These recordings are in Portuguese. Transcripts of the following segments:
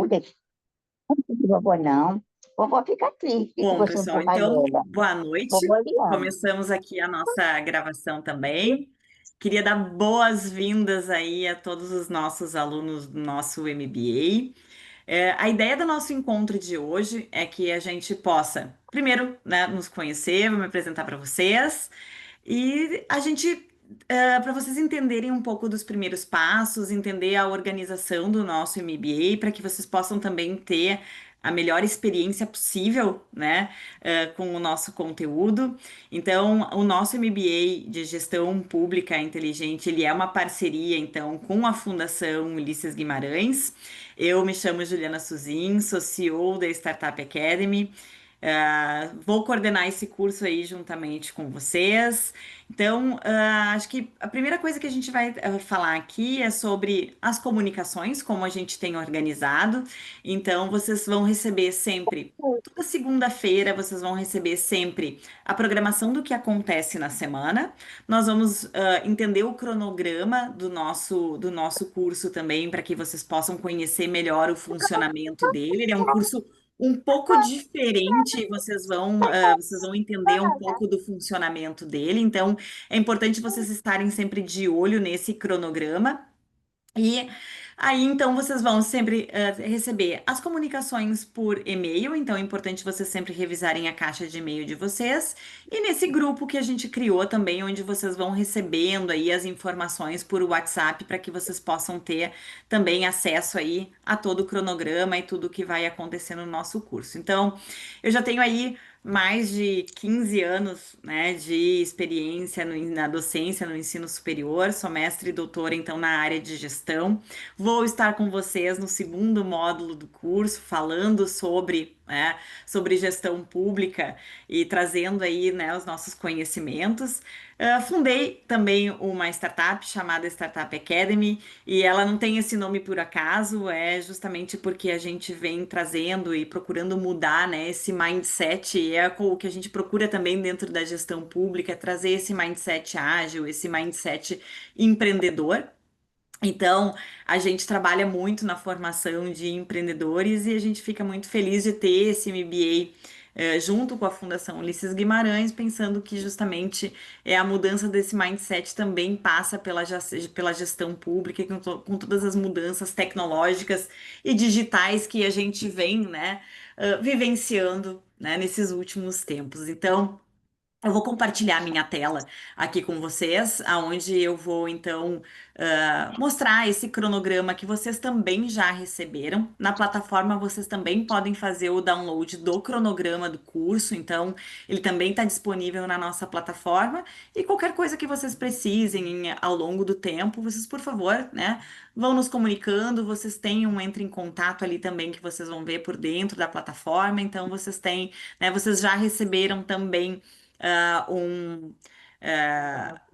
deixa de vovó, não. Vovó fica triste que Bom, você não pessoal, tem mais então, ela. boa noite. Vovó lhe ama. Começamos aqui a nossa gravação também. Queria dar boas-vindas aí a todos os nossos alunos do nosso MBA. A ideia do nosso encontro de hoje é que a gente possa, primeiro, né, nos conhecer, vou me apresentar para vocês, e a gente, para vocês entenderem um pouco dos primeiros passos, entender a organização do nosso MBA, para que vocês possam também ter a melhor experiência possível, né, com o nosso conteúdo. Então, o nosso MBA de Gestão Pública Inteligente, ele é uma parceria, então, com a Fundação Ulisses Guimarães. Eu me chamo Juliana Suzin, sou CEO da Startup Academy. Vou coordenar esse curso aí juntamente com vocês. Então, acho que a primeira coisa que a gente vai falar aqui é sobre as comunicações, como a gente tem organizado. Então, vocês vão receber sempre, toda segunda-feira, vocês vão receber sempre a programação do que acontece na semana. Nós vamos entender o cronograma do nosso curso também, para que vocês possam conhecer melhor o funcionamento dele. Ele é um curso um pouco diferente, vocês vão entender um pouco do funcionamento dele, então é importante vocês estarem sempre de olho nesse cronograma. E aí, então, vocês vão sempre receber as comunicações por e-mail, então é importante vocês sempre revisarem a caixa de e-mail de vocês. E nesse grupo que a gente criou também, onde vocês vão recebendo aí as informações por WhatsApp, para que vocês possam ter também acesso aí a todo o cronograma e tudo que vai acontecer no nosso curso. Então, eu já tenho aí mais de 15 anos, né, de experiência na docência, no ensino superior, sou mestre e doutora, então, na área de gestão. Vou estar com vocês no segundo módulo do curso, falando sobre gestão pública e trazendo aí, né, os nossos conhecimentos. Fundei também uma startup chamada Startup Academy, e ela não tem esse nome por acaso, é justamente porque a gente vem trazendo e procurando mudar, né, esse mindset, e é o que a gente procura também dentro da gestão pública, trazer esse mindset ágil, esse mindset empreendedor. Então, a gente trabalha muito na formação de empreendedores e a gente fica muito feliz de ter esse MBA, junto com a Fundação Ulisses Guimarães, pensando que justamente a mudança desse mindset também passa pela gestão pública, com todas as mudanças tecnológicas e digitais que a gente vem, né, vivenciando, né, nesses últimos tempos. Então, eu vou compartilhar minha tela aqui com vocês, aonde eu vou então mostrar esse cronograma que vocês também já receberam. Na plataforma vocês também podem fazer o download do cronograma do curso, então ele também está disponível na nossa plataforma. E qualquer coisa que vocês precisem ao longo do tempo, vocês, por favor, né, vão nos comunicando. Vocês têm um entre em contato ali também que vocês vão ver por dentro da plataforma. Então vocês têm, né, vocês já receberam também ah, um,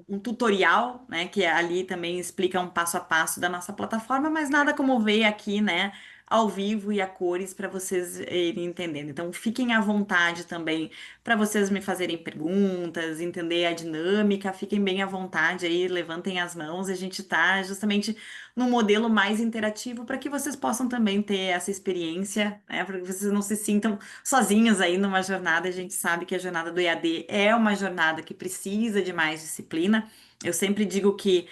um tutorial, né, que ali também explica um passo a passo da nossa plataforma, mas nada como ver aqui, né, ao vivo e a cores para vocês irem entendendo. Então, fiquem à vontade também para vocês me fazerem perguntas, entender a dinâmica, fiquem bem à vontade aí, levantem as mãos, a gente está justamente num modelo mais interativo para que vocês possam também ter essa experiência, né, para que vocês não se sintam sozinhos aí numa jornada. A gente sabe que a jornada do EAD é uma jornada que precisa de mais disciplina. Eu sempre digo que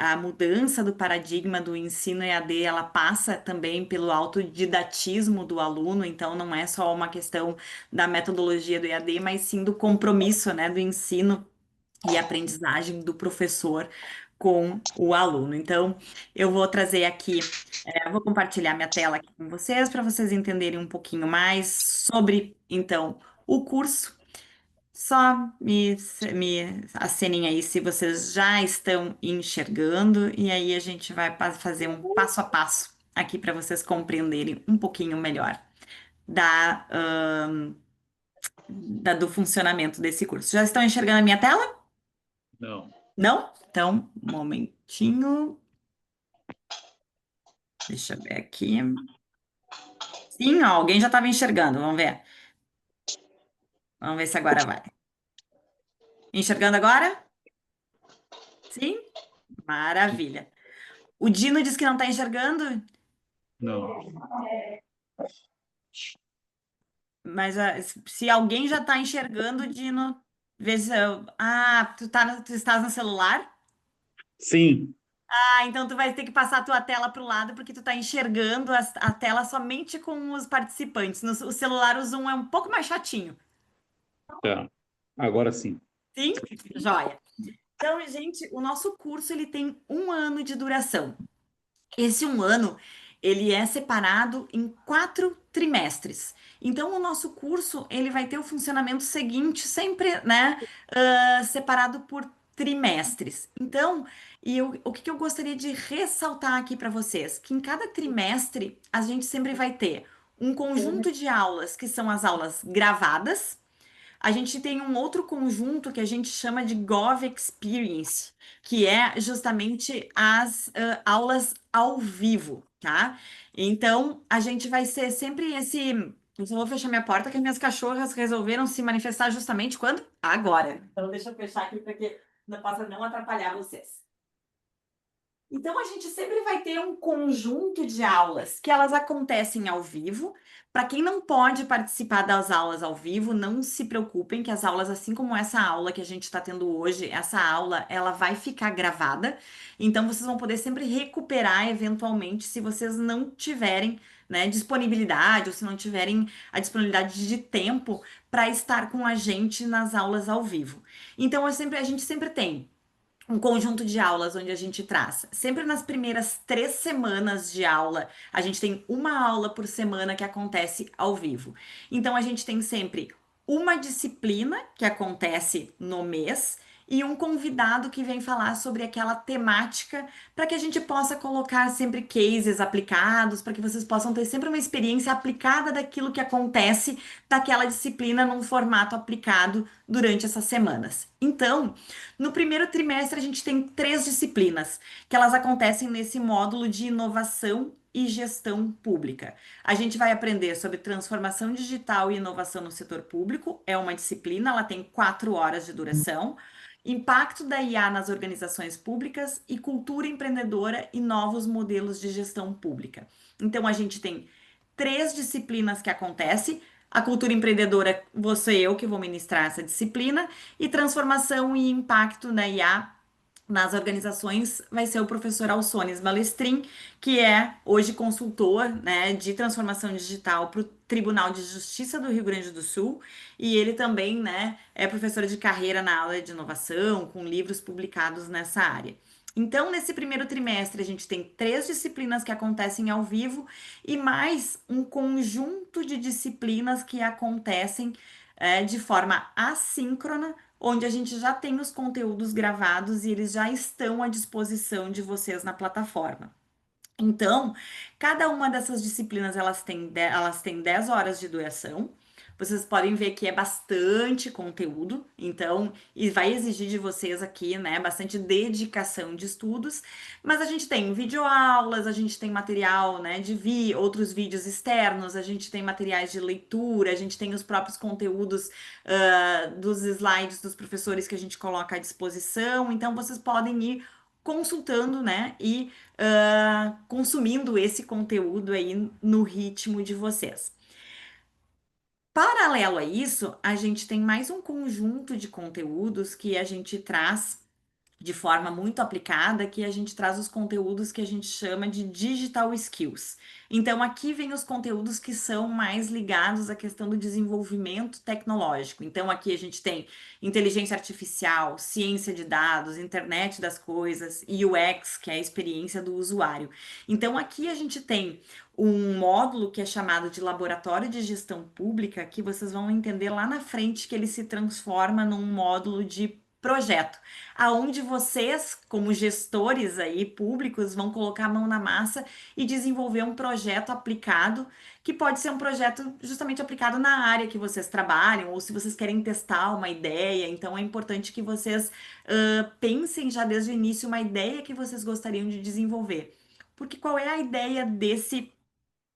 a mudança do paradigma do ensino EAD, ela passa também pelo autodidatismo do aluno, então não é só uma questão da metodologia do EAD, mas sim do compromisso, né, do ensino e aprendizagem do professor com o aluno. Então, eu vou trazer aqui, vou compartilhar minha tela aqui com vocês para vocês entenderem um pouquinho mais sobre, então, o curso. Só me acenem aí se vocês já estão enxergando, e aí a gente vai fazer um passo a passo aqui para vocês compreenderem um pouquinho melhor da, do funcionamento desse curso. Já estão enxergando a minha tela? Não. Não? Então, um momentinho. Deixa eu ver aqui. Sim, ó, alguém já estava enxergando. Vamos ver. Vamos ver se agora vai. Enxergando agora? Sim? Maravilha. O Dino diz que não está enxergando. Não. Mas se alguém já está enxergando, Dino, vê se. Ah, tu estás no celular? Sim, Ah, então tu vai ter que passar a tua tela para o lado, porque tu está enxergando a tela somente com os participantes. No o celular, o Zoom é um pouco mais chatinho. tá. Agora sim. Sim? Joia. Então, gente, o nosso curso ele tem 1 ano de duração. Esse 1 ano, ele é separado em 4 trimestres. Então, o nosso curso, ele vai ter o funcionamento seguinte, sempre, né, separado por trimestres. Então, o que que eu gostaria de ressaltar aqui para vocês? Que em cada trimestre, a gente sempre vai ter um conjunto de aulas, que são as aulas gravadas, a gente tem um outro conjunto que a gente chama de Gov Experience, que é justamente as aulas ao vivo, tá? Então, a gente vai ser sempre esse. Eu só vou fechar minha porta, que as minhas cachorras resolveram se manifestar justamente quando? Agora. Então, deixa eu fechar aqui para que não possa não atrapalhar vocês. Então, a gente sempre vai ter um conjunto de aulas que elas acontecem ao vivo. Para quem não pode participar das aulas ao vivo, não se preocupem que as aulas, assim como essa aula que a gente está tendo hoje, essa aula, ela vai ficar gravada. Então, vocês vão poder sempre recuperar eventualmente se vocês não tiverem, né, disponibilidade ou se não tiverem a disponibilidade de tempo para estar com a gente nas aulas ao vivo. Então, a gente sempre tem um conjunto de aulas onde a gente traz. Sempre nas primeiras 3 semanas de aula, a gente tem uma aula por semana que acontece ao vivo. Então, a gente tem sempre uma disciplina que acontece no mês e um convidado que vem falar sobre aquela temática para que a gente possa colocar sempre cases aplicados, para que vocês possam ter sempre uma experiência aplicada daquilo que acontece daquela disciplina num formato aplicado durante essas semanas. Então, no primeiro trimestre, a gente tem 3 disciplinas, que elas acontecem nesse módulo de inovação e gestão pública. A gente vai aprender sobre transformação digital e inovação no setor público, é uma disciplina, ela tem 4 horas de duração. Impacto da IA nas organizações públicas e cultura empreendedora e novos modelos de gestão pública. Então, a gente tem 3 disciplinas que acontecem. A cultura empreendedora, vou ser eu que vou ministrar essa disciplina, e transformação e impacto da IA nas organizações vai ser o professor Alçones Balestrin, que é hoje consultor, né, de transformação digital para o Tribunal de Justiça do Rio Grande do Sul, e ele também, né, é professor de carreira na área de inovação, com livros publicados nessa área. Então, nesse primeiro trimestre, a gente tem 3 disciplinas que acontecem ao vivo e mais um conjunto de disciplinas que acontecem de forma assíncrona, onde a gente já tem os conteúdos gravados e eles já estão à disposição de vocês na plataforma. Então, cada uma dessas disciplinas elas têm 10 horas de duração. Vocês podem ver que é bastante conteúdo, então, e vai exigir de vocês aqui, né, bastante dedicação de estudos. Mas a gente tem videoaulas, a gente tem material, né, outros vídeos externos, a gente tem materiais de leitura, a gente tem os próprios conteúdos, dos slides dos professores que a gente coloca à disposição. Então, vocês podem ir consultando, né, e consumindo esse conteúdo aí no ritmo de vocês. Paralelo a isso, a gente tem mais um conjunto de conteúdos que a gente traz de forma muito aplicada, que a gente traz os conteúdos que a gente chama de digital skills. Então, aqui vem os conteúdos que são mais ligados à questão do desenvolvimento tecnológico. Então, aqui a gente tem inteligência artificial, ciência de dados, internet das coisas, e UX, que é a experiência do usuário. Então, aqui a gente tem um módulo que é chamado de Laboratório de Gestão Pública, que vocês vão entender lá na frente que ele se transforma num módulo de projeto, aonde vocês, como gestores aí públicos, vão colocar a mão na massa e desenvolver um projeto aplicado, que pode ser um projeto justamente aplicado na área que vocês trabalham, ou se vocês querem testar uma ideia. Então é importante que vocês pensem já desde o início uma ideia que vocês gostariam de desenvolver. Porque qual é a ideia desse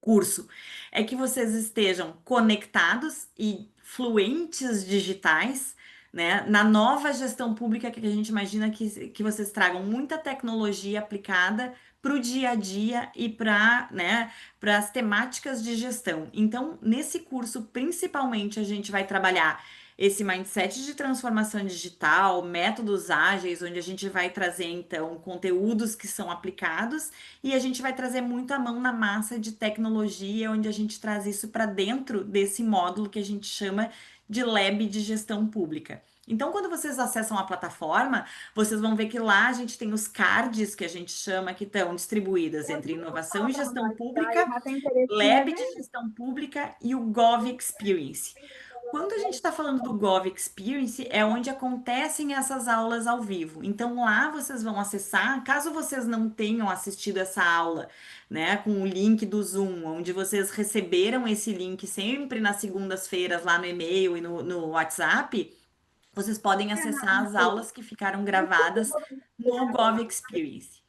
curso? É que vocês estejam conectados e fluentes digitais, né? Na nova gestão pública que a gente imagina que vocês tragam muita tecnologia aplicada para o dia a dia e para, né, para as temáticas de gestão. Então, nesse curso, principalmente, a gente vai trabalhar esse mindset de transformação digital, métodos ágeis, onde a gente vai trazer, então, conteúdos que são aplicados e a gente vai trazer muito a mão na massa de tecnologia, onde a gente traz isso para dentro desse módulo que a gente chama de Lab de Gestão Pública. Então, quando vocês acessam a plataforma, vocês vão ver que lá a gente tem os cards que a gente chama que estão distribuídas entre inovação e gestão pública, Lab de gestão pública e o Gov Experience. Quando a gente está falando do Gov Experience, é onde acontecem essas aulas ao vivo. Então lá vocês vão acessar, caso vocês não tenham assistido essa aula, né, com o link do Zoom, onde vocês receberam esse link sempre nas segundas-feiras lá no e-mail e no WhatsApp, vocês podem acessar as aulas que ficaram gravadas no Gov Experience.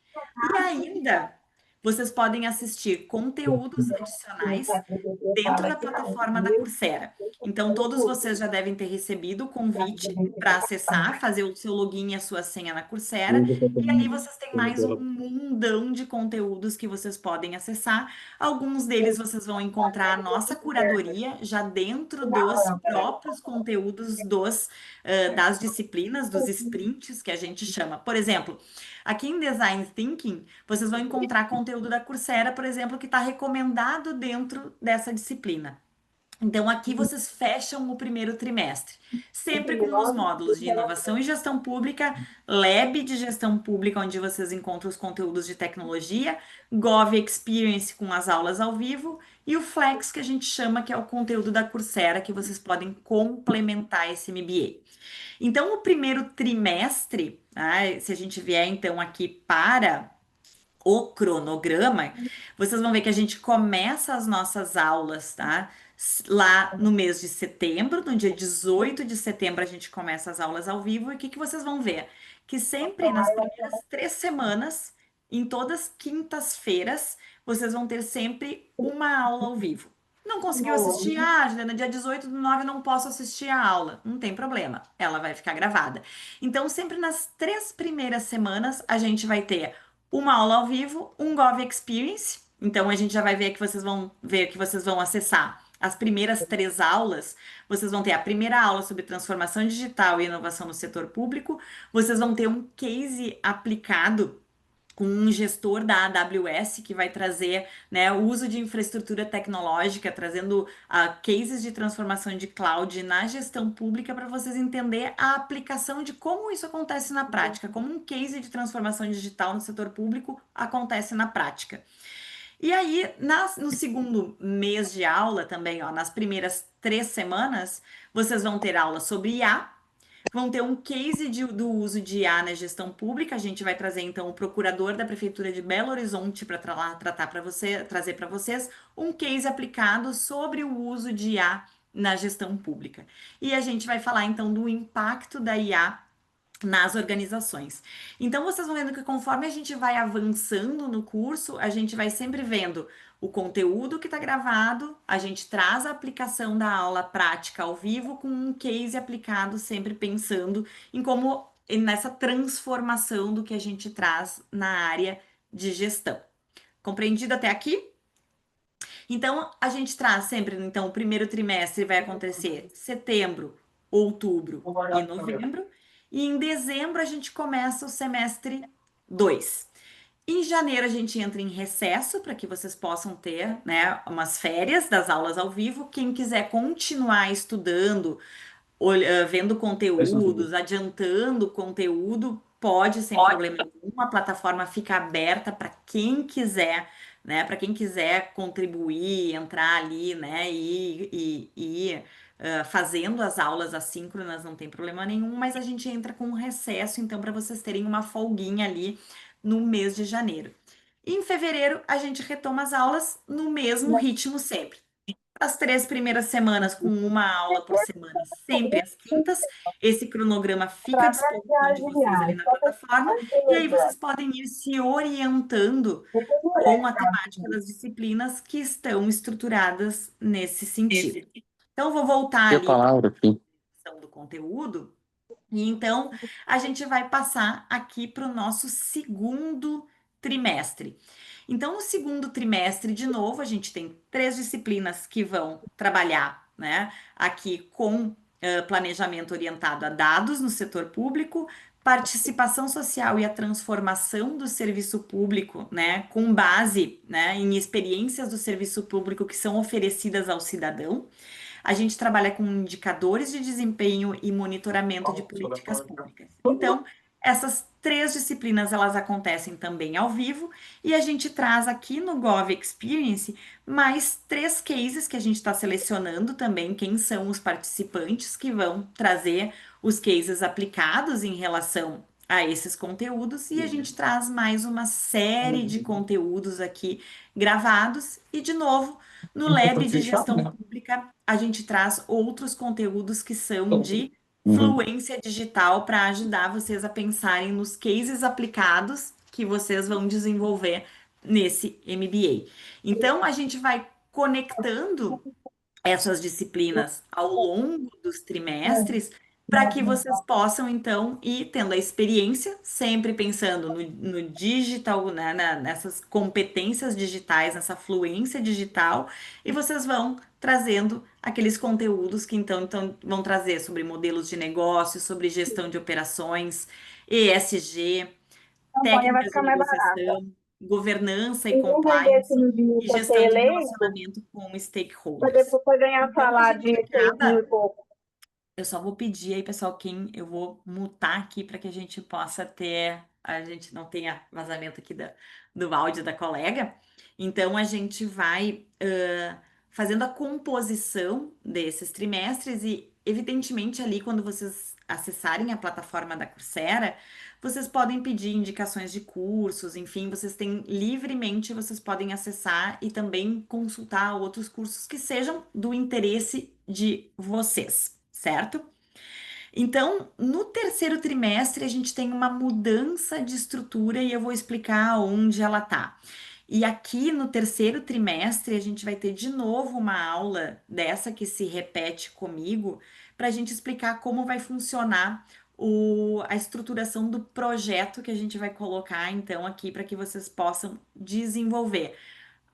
E ainda, vocês podem assistir conteúdos adicionais dentro da plataforma da Coursera. Então, todos vocês já devem ter recebido o convite para acessar, fazer o seu login e a sua senha na Coursera. E ali vocês têm mais um mundão de conteúdos que vocês podem acessar. Alguns deles vocês vão encontrar a nossa curadoria já dentro dos próprios conteúdos das disciplinas, dos sprints que a gente chama. Por exemplo, aqui em Design Thinking, vocês vão encontrar conteúdo da Coursera, por exemplo, que está recomendado dentro dessa disciplina. Então, aqui vocês fecham o primeiro trimestre, sempre com os módulos de inovação e gestão pública, Lab de gestão pública, onde vocês encontram os conteúdos de tecnologia, Gov Experience com as aulas ao vivo, e o Flex, que a gente chama, que é o conteúdo da Coursera, que vocês podem complementar esse MBA. Então, o primeiro trimestre, tá? Se a gente vier então aqui para o cronograma, vocês vão ver que a gente começa as nossas aulas, tá? Lá no mês de setembro, no dia 18 de setembro, a gente começa as aulas ao vivo. E o que que vocês vão ver? Que sempre nas primeiras 3 semanas, em todas quintas-feiras, vocês vão ter sempre uma aula ao vivo. Não conseguiu assistir? Ah, Juliana, dia 18/9 não posso assistir a aula. Não tem problema, ela vai ficar gravada. Então, sempre nas 3 primeiras semanas, a gente vai ter uma aula ao vivo, um Gov Experience. Então a gente já vai ver que vocês vão ver que vocês vão acessar as primeiras 3 aulas. Vocês vão ter a primeira aula sobre transformação digital e inovação no setor público. Vocês vão ter um case aplicado com um gestor da AWS que vai trazer, né, o uso de infraestrutura tecnológica, trazendo cases de transformação de cloud na gestão pública para vocês entenderem a aplicação de como isso acontece na prática, como um case de transformação digital no setor público acontece na prática. E aí, no segundo mês de aula também, ó, nas primeiras 3 semanas, vocês vão ter aula sobre IA, vão ter um case do uso de IA na gestão pública. A gente vai trazer então o procurador da Prefeitura de Belo Horizonte para trazer para vocês um case aplicado sobre o uso de IA na gestão pública. E a gente vai falar então do impacto da IA nas organizações. Então, vocês vão vendo que conforme a gente vai avançando no curso, a gente vai sempre vendo o conteúdo que está gravado, a gente traz a aplicação da aula prática ao vivo com um case aplicado, sempre pensando em como nessa transformação do que a gente traz na área de gestão. Compreendido até aqui? Então, a gente traz sempre, então, o primeiro trimestre vai acontecer setembro, outubro e novembro. E em dezembro a gente começa o semestre 2. Em janeiro a gente entra em recesso para que vocês possam ter, né, umas férias das aulas ao vivo. Quem quiser continuar estudando, vendo conteúdos, adiantando conteúdo, pode sem problema nenhum. A plataforma fica aberta para quem quiser, né? Para quem quiser contribuir, entrar ali, né? E fazendo as aulas assíncronas, não tem problema nenhum, mas a gente entra com um recesso, então, para vocês terem uma folguinha ali no mês de janeiro. Em fevereiro, a gente retoma as aulas no mesmo ritmo sempre. As 3 primeiras semanas com uma aula por semana, sempre às quintas. Esse cronograma fica à disposição de vocês ali na plataforma. E aí vocês podem ir se orientando com a temática das disciplinas que estão estruturadas nesse sentido. Então, eu vou voltar ali para a questão do conteúdo. E então, a gente vai passar aqui para o nosso segundo trimestre. Então, no segundo trimestre, de novo, a gente tem 3 disciplinas que vão trabalhar, né, aqui com planejamento orientado a dados no setor público, participação social e a transformação do serviço público, né, com base, né, em experiências do serviço público que são oferecidas ao cidadão. A gente trabalha com indicadores de desempenho e monitoramento de políticas públicas. Então, essas 3 disciplinas, elas acontecem também ao vivo, e a gente traz aqui no Gov Experience mais 3 cases que a gente está selecionando também, quem são os participantes que vão trazer os cases aplicados em relação a esses conteúdos, e a gente traz mais uma série de conteúdos aqui gravados, e de novo, no Lab de Gestão Pública, a gente traz outros conteúdos que são de fluência digital para ajudar vocês a pensarem nos cases aplicados que vocês vão desenvolver nesse MBA. Então, a gente vai conectando essas disciplinas ao longo dos trimestres para que vocês possam, então, ir tendo a experiência, sempre pensando no digital, né, nessas competências digitais, nessa fluência digital, e vocês vão trazendo aqueles conteúdos que, então vão trazer sobre modelos de negócio, sobre gestão de operações, ESG, Campanha vai técnicas de ficar mais barata. negociação, governança e Se não vender esse compliance, review e para gestão ser de eleito, relacionamento com vai stakeholders. depois ganhar Então, a salário gente de 6 mil e acaba. pouco. Eu só vou pedir aí, pessoal, quem eu vou mutar aqui para que a gente possa ter, a gente não tenha vazamento aqui do áudio da colega. Então, a gente vai fazendo a composição desses trimestres e, evidentemente, ali quando vocês acessarem a plataforma da Coursera, vocês podem pedir indicações de cursos, enfim, vocês têm livremente, vocês podem acessar e também consultar outros cursos que sejam do interesse de vocês, certo? Então, no terceiro trimestre, a gente tem uma mudança de estrutura e eu vou explicar onde ela tá. E aqui no terceiro trimestre, a gente vai ter de novo uma aula dessa que se repete comigo, para a gente explicar como vai funcionar a estruturação do projeto que a gente vai colocar, então, aqui para que vocês possam desenvolver.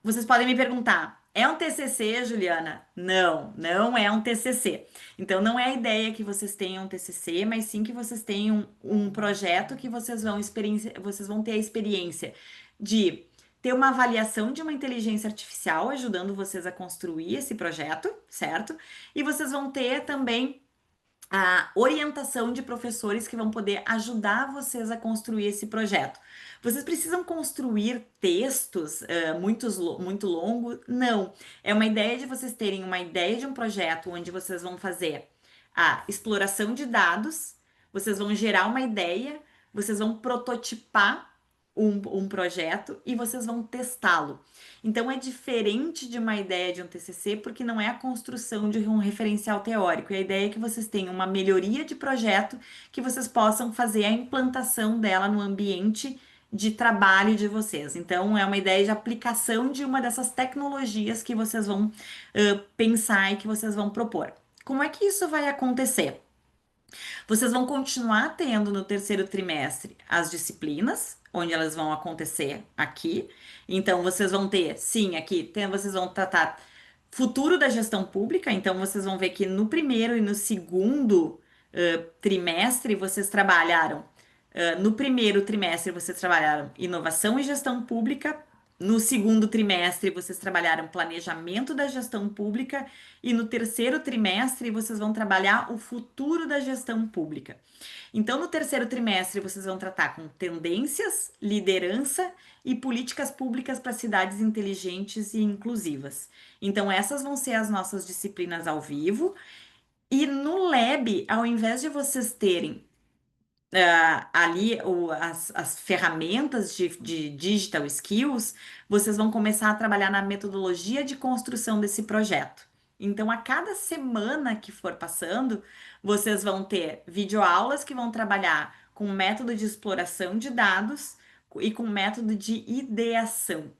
Vocês podem me perguntar, é um TCC, Juliana? Não, não é um TCC. Então, não é a ideia que vocês tenham um TCC, mas sim que vocês tenham um projeto que vocês vão ter a experiência de ter uma avaliação de uma inteligência artificial ajudando vocês a construir esse projeto, certo? E vocês vão ter também a orientação de professores que vão poder ajudar vocês a construir esse projeto. Vocês precisam construir textos muito longos? Não. É uma ideia de vocês terem uma ideia de um projeto onde vocês vão fazer a exploração de dados, vocês vão gerar uma ideia, vocês vão prototipar um projeto e vocês vão testá-lo. Então, é diferente de uma ideia de um TCC, porque não é a construção de um referencial teórico. E a ideia é que vocês tenham uma melhoria de projeto, que vocês possam fazer a implantação dela no ambiente de trabalho de vocês. Então, é uma ideia de aplicação de uma dessas tecnologias que vocês vão pensar e que vocês vão propor. Como é que isso vai acontecer? Vocês vão continuar tendo no terceiro trimestre as disciplinas, onde elas vão acontecer aqui. Então, vocês vão ter, sim, aqui, vocês vão tratar futuro da gestão pública. Então, vocês vão ver que no primeiro e no segundo trimestre, vocês trabalharam. No primeiro trimestre, vocês trabalharam inovação e gestão pública. No segundo trimestre, vocês trabalharam planejamento da gestão pública. E no terceiro trimestre, vocês vão trabalhar o futuro da gestão pública. Então, no terceiro trimestre, vocês vão tratar com tendências, liderança e políticas públicas para cidades inteligentes e inclusivas. Então, essas vão ser as nossas disciplinas ao vivo. E no Lab, ao invés de vocês terem ali as ferramentas de digital skills, vocês vão começar a trabalhar na metodologia de construção desse projeto. Então, a cada semana que for passando, vocês vão ter videoaulas que vão trabalhar com método de exploração de dados e com método de ideação.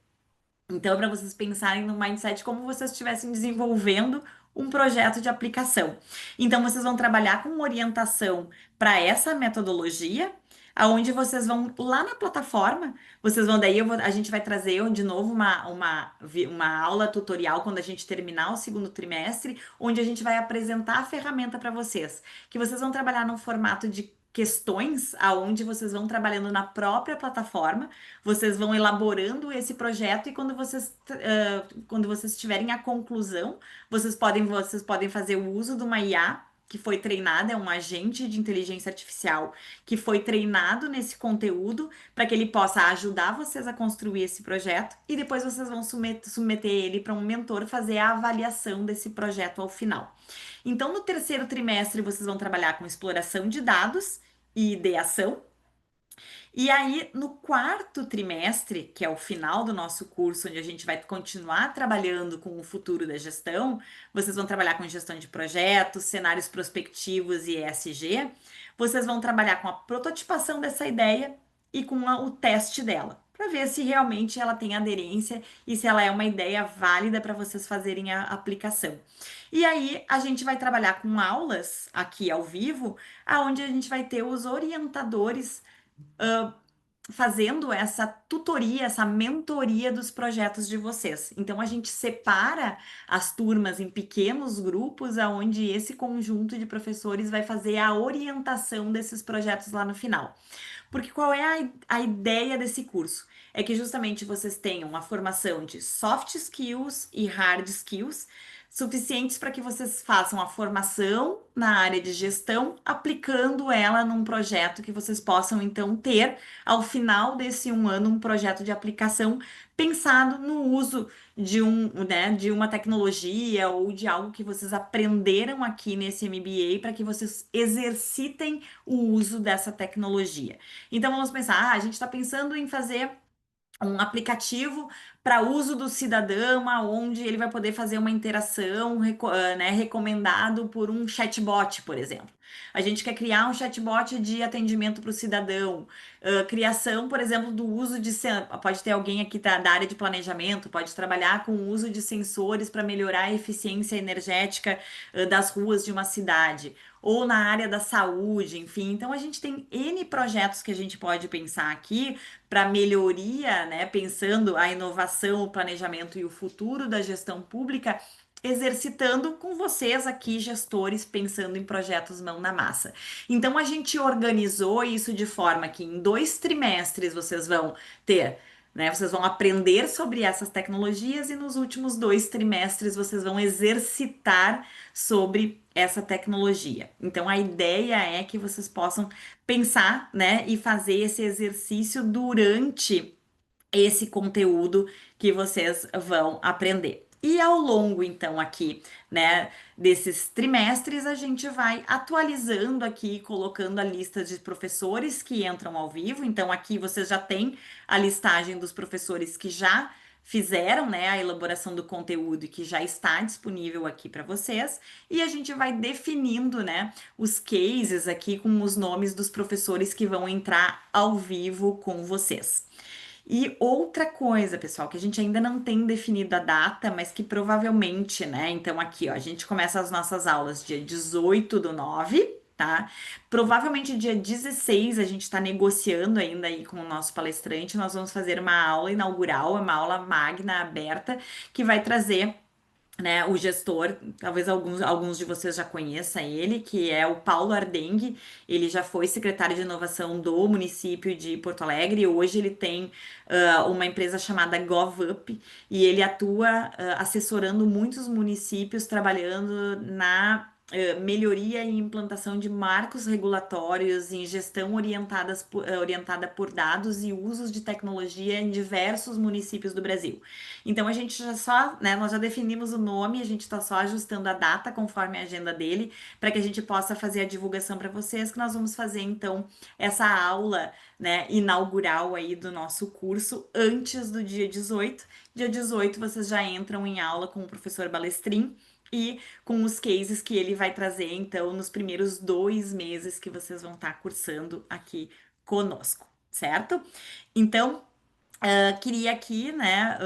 Então, para vocês pensarem no mindset como vocês estivessem desenvolvendo um projeto de aplicação. Então, vocês vão trabalhar com orientação para essa metodologia. aonde vocês vão lá na plataforma, vocês vão daí, a gente vai trazer de novo uma aula tutorial quando a gente terminar o segundo trimestre, onde a gente vai apresentar a ferramenta para vocês, que vocês vão trabalhar num formato de questões, aonde vocês vão trabalhando na própria plataforma, vocês vão elaborando esse projeto e quando vocês tiverem a conclusão, vocês podem fazer o uso de uma IA que foi treinada, é um agente de inteligência artificial que foi treinado nesse conteúdo para que ele possa ajudar vocês a construir esse projeto e depois vocês vão submeter ele para um mentor fazer a avaliação desse projeto ao final. Então, no terceiro trimestre, vocês vão trabalhar com exploração de dados e ideação. E aí, no quarto trimestre, que é o final do nosso curso, onde a gente vai continuar trabalhando com o futuro da gestão, vocês vão trabalhar com gestão de projetos, cenários prospectivos e ESG. Vocês vão trabalhar com a prototipação dessa ideia e com o teste dela, para ver se realmente ela tem aderência e se ela é uma ideia válida para vocês fazerem a aplicação. E aí, a gente vai trabalhar com aulas aqui ao vivo, aonde a gente vai ter os orientadores fazendo essa tutoria, essa mentoria dos projetos de vocês. Então a gente separa as turmas em pequenos grupos, aonde esse conjunto de professores vai fazer a orientação desses projetos lá no final. Porque qual é a ideia desse curso? É que justamente vocês tenham uma formação de soft skills e hard skills suficientes para que vocês façam a formação na área de gestão, aplicando ela num projeto que vocês possam então ter ao final desse um ano um projeto de aplicação pensado no uso de uma tecnologia ou de algo que vocês aprenderam aqui nesse MBA para que vocês exercitem o uso dessa tecnologia. Então vamos pensar, a gente está pensando em fazer um aplicativo para uso do cidadão, onde ele vai poder fazer uma interação, né, recomendado por um chatbot, por exemplo. A gente quer criar um chatbot de atendimento para o cidadão, criação, por exemplo, do uso de... Pode ter alguém aqui da área de planejamento, pode trabalhar com o uso de sensores para melhorar a eficiência energética das ruas de uma cidade, ou na área da saúde, enfim. Então, a gente tem N projetos que a gente pode pensar aqui para melhoria, né, pensando a inovação, o planejamento e o futuro da gestão pública, exercitando com vocês aqui, gestores, pensando em projetos mão na massa. Então, a gente organizou isso de forma que em 2 trimestres vocês vão ter, né, vocês vão aprender sobre essas tecnologias e nos últimos 2 trimestres vocês vão exercitar sobre essa tecnologia. Então, a ideia é que vocês possam pensar, né, e fazer esse exercício durante esse conteúdo que vocês vão aprender. E ao longo, então, aqui, né, desses trimestres, a gente vai atualizando aqui, colocando a lista de professores que entram ao vivo. Então, aqui vocês já têm a listagem dos professores que já fizeram, né, a elaboração do conteúdo e que já está disponível aqui para vocês. E a gente vai definindo, né, os cases aqui com os nomes dos professores que vão entrar ao vivo com vocês. E outra coisa, pessoal, que a gente ainda não tem definido a data, mas que provavelmente, né? Então, aqui, ó, a gente começa as nossas aulas dia 18/9, tá? Provavelmente dia 16 a gente está negociando ainda aí com o nosso palestrante. Nós vamos fazer uma aula inaugural, uma aula magna aberta, que vai trazer, né, o gestor, talvez alguns de vocês já conheçam ele, que é o Paulo Ardengue. Ele já foi secretário de inovação do município de Porto Alegre. Hoje ele tem uma empresa chamada GovUp e ele atua assessorando muitos municípios, trabalhando na melhoria e implantação de marcos regulatórios em gestão orientada por dados e usos de tecnologia em diversos municípios do Brasil. Então a gente nós já definimos o nome, a gente está só ajustando a data conforme a agenda dele, para que a gente possa fazer a divulgação para vocês, que nós vamos fazer então essa aula, né, inaugural aí do nosso curso antes do dia 18. Dia 18 vocês já entram em aula com o professor Balestrin e com os cases que ele vai trazer então nos primeiros 2 meses que vocês vão estar cursando aqui conosco, certo? Então, queria aqui, né,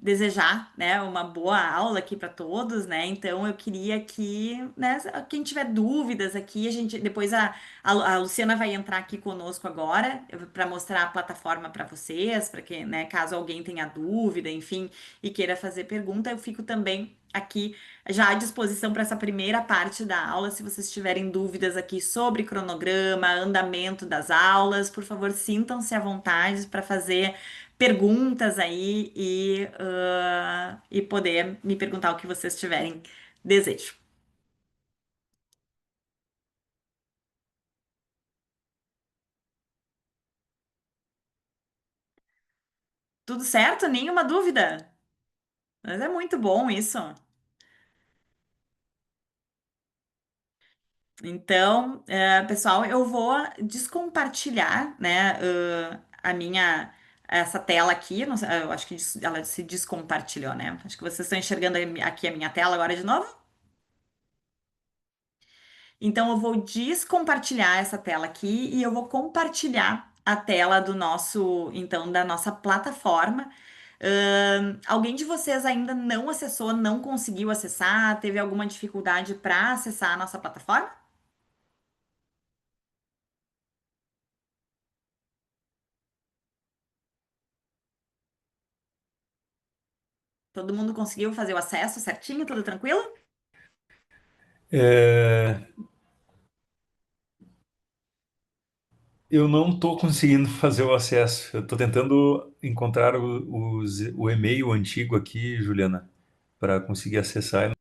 desejar, né, uma boa aula aqui para todos, né? Então eu queria que, né, quem tiver dúvidas aqui, a gente depois a Luciana vai entrar aqui conosco agora para mostrar a plataforma para vocês, para que, né, caso alguém tenha dúvida, enfim, e queira fazer pergunta, eu fico também aqui já à disposição para essa primeira parte da aula. Se vocês tiverem dúvidas aqui sobre cronograma, andamento das aulas, por favor, sintam-se à vontade para fazer perguntas aí e poder me perguntar o que vocês tiverem desejo. Tudo certo? Nenhuma dúvida? Mas é muito bom isso. Então, pessoal, eu vou descompartilhar, né, a minha essa tela aqui. Não sei, eu acho que ela se descompartilhou, né? Acho que vocês estão enxergando aqui a minha tela agora de novo. Então, eu vou descompartilhar essa tela aqui e eu vou compartilhar a tela do nosso, então, da nossa plataforma. Alguém de vocês ainda não acessou, não conseguiu acessar, teve alguma dificuldade para acessar a nossa plataforma? Todo mundo conseguiu fazer o acesso certinho, tudo tranquilo? É, eu não estou conseguindo fazer o acesso. Eu estou tentando encontrar o e-mail antigo aqui, Juliana, para conseguir acessar.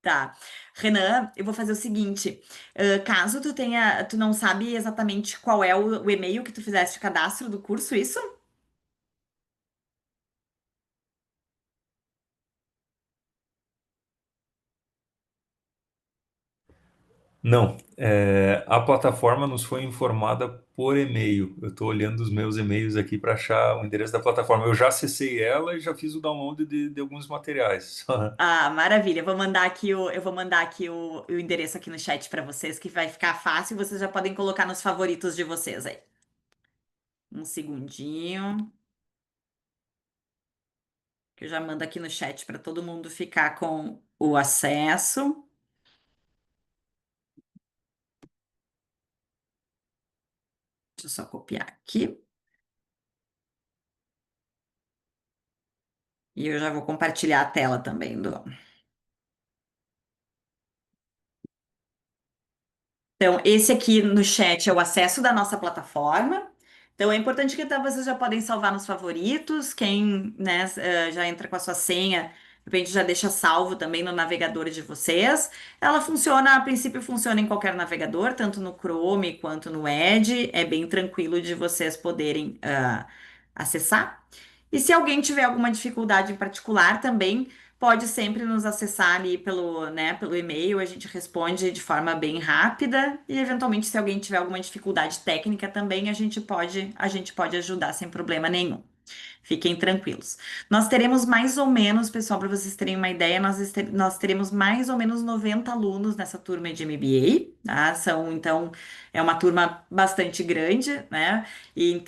Tá. Renan, eu vou fazer o seguinte: caso tu não sabe exatamente qual é o e-mail que tu fizeste o cadastro do curso, isso? Não, a plataforma nos foi informada por e-mail. Eu estou olhando os meus e-mails aqui para achar o endereço da plataforma. Eu já acessei ela e já fiz o download de alguns materiais. Ah, maravilha. Eu vou mandar aqui o endereço aqui no chat para vocês, que vai ficar fácil. Vocês já podem colocar nos favoritos de vocês aí. Um segundinho, que eu já mando aqui no chat para todo mundo ficar com o acesso. Deixa eu só copiar aqui. E eu já vou compartilhar a tela também do. Então, esse aqui no chat é o acesso da nossa plataforma. Então, é importante que então, vocês já podem salvar nos favoritos. Quem, né, já entra com a sua senha, de repente já deixa salvo também no navegador de vocês. Ela funciona, a princípio, funciona em qualquer navegador, tanto no Chrome quanto no Edge. É bem tranquilo de vocês poderem acessar. E se alguém tiver alguma dificuldade em particular também, pode sempre nos acessar ali pelo, né, pelo e-mail, a gente responde de forma bem rápida e eventualmente se alguém tiver alguma dificuldade técnica também, a gente pode ajudar sem problema nenhum. Fiquem tranquilos. Nós teremos mais ou menos, pessoal, para vocês terem uma ideia, nós teremos mais ou menos 90 alunos nessa turma de MBA, tá? Então, é uma turma bastante grande, né? E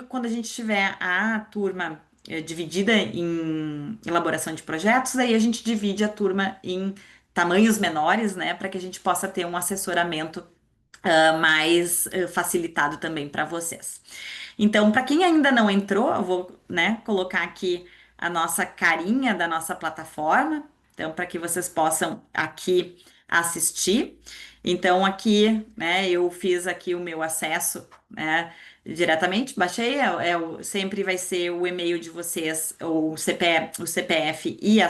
quando a gente tiver a turma dividida em elaboração de projetos, aí a gente divide a turma em tamanhos menores, né? Para que a gente possa ter um assessoramento mais facilitado também para vocês. Então, para quem ainda não entrou, eu vou, né, colocar aqui a nossa carinha da nossa plataforma, então, para que vocês possam aqui assistir. Então, aqui, né, eu fiz aqui o meu acesso, né, diretamente, baixei, sempre vai ser o e-mail de vocês, o CPF e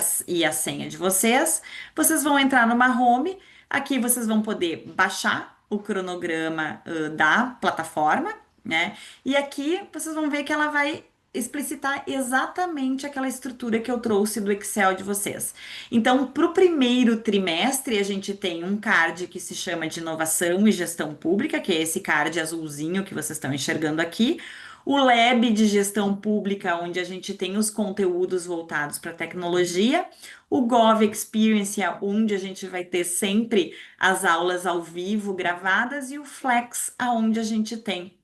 a senha de vocês. Vocês vão entrar numa home, aqui vocês vão poder baixar o cronograma, da plataforma, né? E aqui vocês vão ver que ela vai explicitar exatamente aquela estrutura que eu trouxe do Excel de vocês. Então, para o primeiro trimestre, a gente tem um card que se chama de Inovação e Gestão Pública, que é esse card azulzinho que vocês estão enxergando aqui. O Lab de Gestão Pública, onde a gente tem os conteúdos voltados para tecnologia. O Gov Experience, onde a gente vai ter sempre as aulas ao vivo gravadas. E o Flex, aonde a gente tem